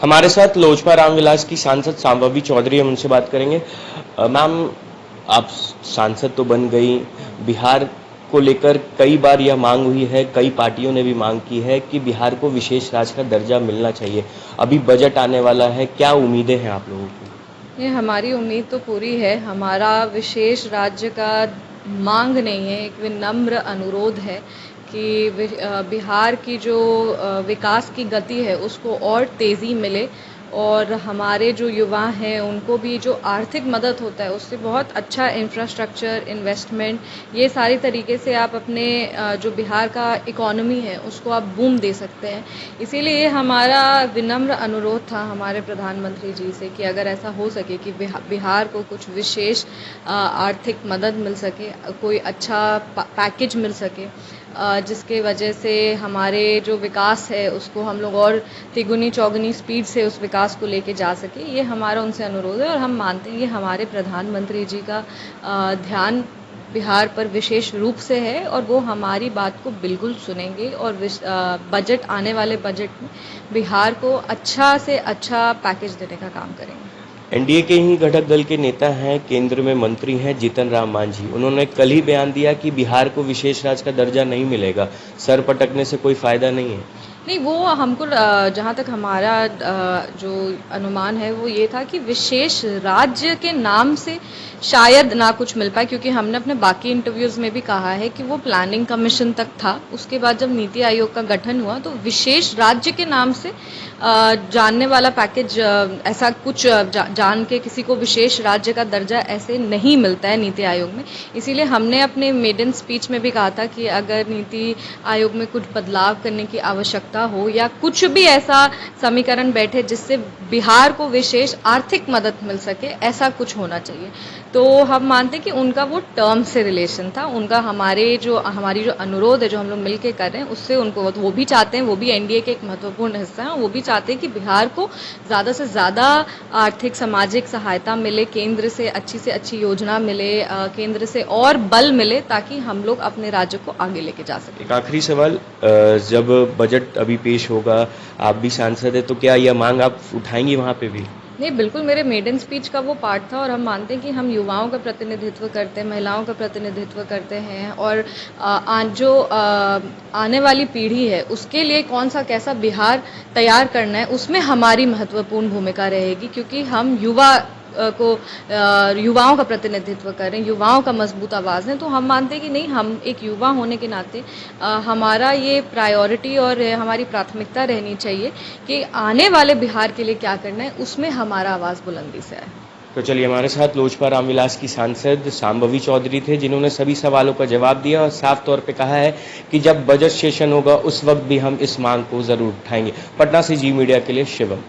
हमारे साथ लोजपा रामविलास की सांसद सांभवी चौधरी, हम उनसे बात करेंगे। मैम, आप सांसद तो बन गई, बिहार को लेकर कई बार यह मांग हुई है, कई पार्टियों ने भी मांग की है कि बिहार को विशेष राज्य का दर्जा मिलना चाहिए। अभी बजट आने वाला है, क्या उम्मीदें हैं आप लोगों की? ये हमारी उम्मीद तो पूरी है। हमारा विशेष राज्य का मांग नहीं है, एक विनम्र अनुरोध है कि बिहार की जो विकास की गति है उसको और तेज़ी मिले, और हमारे जो युवा हैं उनको भी जो आर्थिक मदद होता है उससे बहुत अच्छा इंफ्रास्ट्रक्चर, इन्वेस्टमेंट, ये सारी तरीके से आप अपने जो बिहार का इकोनॉमी है उसको आप बूम दे सकते हैं। इसीलिए हमारा विनम्र अनुरोध था हमारे प्रधानमंत्री जी से कि अगर ऐसा हो सके कि बिहार को कुछ विशेष आर्थिक मदद मिल सके, कोई अच्छा पैकेज मिल सके, जिसके वजह से हमारे जो विकास है उसको हम लोग और तिगुनी चौगुनी स्पीड से उस विकास को लेके जा सके। ये हमारा उनसे अनुरोध है, और हम मानते हैं कि हमारे प्रधानमंत्री जी का ध्यान बिहार पर विशेष रूप से है, और वो हमारी बात को बिल्कुल सुनेंगे, और बजट, आने वाले बजट में बिहार को अच्छा से अच्छा पैकेज देने का काम करेंगे। एनडीए के ही घटक दल के नेता हैं, केंद्र में मंत्री हैं जीतन राम मांझी। उन्होंने कल ही बयान दिया कि बिहार को विशेष राज्य का दर्जा नहीं मिलेगा, सर पटकने से कोई फायदा नहीं है। नहीं, वो हमको जहाँ तक हमारा जो अनुमान है वो ये था कि विशेष राज्य के नाम से शायद ना कुछ मिल पाए, क्योंकि हमने अपने बाकी इंटरव्यूज़ में भी कहा है कि वो प्लानिंग कमीशन तक था। उसके बाद जब नीति आयोग का गठन हुआ तो विशेष राज्य के नाम से जानने वाला पैकेज, ऐसा कुछ जान के किसी को विशेष राज्य का दर्जा ऐसे नहीं मिलता है नीति आयोग में। इसीलिए हमने अपने मेडन स्पीच में भी कहा था कि अगर नीति आयोग में कुछ बदलाव करने की आवश्यकता हो, या कुछ भी ऐसा समीकरण बैठे जिससे बिहार को विशेष आर्थिक मदद मिल सके, ऐसा कुछ होना चाहिए। तो हम मानते हैं कि उनका वो टर्म से रिलेशन था, उनका हमारी जो अनुरोध है जो हम लोग मिल के कर रहे हैं उससे उनको, वो भी चाहते हैं, वो भी एनडीए के एक महत्वपूर्ण हिस्सा हैं, वो भी चाहते हैं कि बिहार को ज़्यादा से ज़्यादा आर्थिक सामाजिक सहायता मिले, केंद्र से अच्छी योजना मिले, केंद्र से और बल मिले, ताकि हम लोग अपने राज्य को आगे लेके जा सकें। एक आखिरी सवाल, जब बजट अभी पेश होगा, आप भी सांसद हैं, तो क्या यह मांग आप उठाएंगी वहाँ पे भी? नहीं, बिल्कुल मेरे मेडन स्पीच का वो पार्ट था, और हम मानते हैं कि हम युवाओं का प्रतिनिधित्व करते हैं, महिलाओं का प्रतिनिधित्व करते हैं, और जो आने वाली पीढ़ी है उसके लिए कौन सा कैसा बिहार तैयार करना है, उसमें हमारी महत्वपूर्ण भूमिका रहेगी, क्योंकि हम युवाओं का प्रतिनिधित्व कर रहे हैं, युवाओं का मजबूत आवाज़ है। तो हम मानते हैं कि नहीं, हम एक युवा होने के नाते हमारा ये प्रायोरिटी और हमारी प्राथमिकता रहनी चाहिए कि आने वाले बिहार के लिए क्या करना है, उसमें हमारा आवाज़ बुलंदी से आए। तो चलिए, हमारे साथ लोजपा रामविलास की सांसद सांभवी चौधरी थे, जिन्होंने सभी सवालों का जवाब दिया और साफ तौर पे कहा है कि जब बजट सेशन होगा उस वक्त भी हम इस मांग को ज़रूर उठाएंगे। पटना से जी मीडिया के लिए शिवम।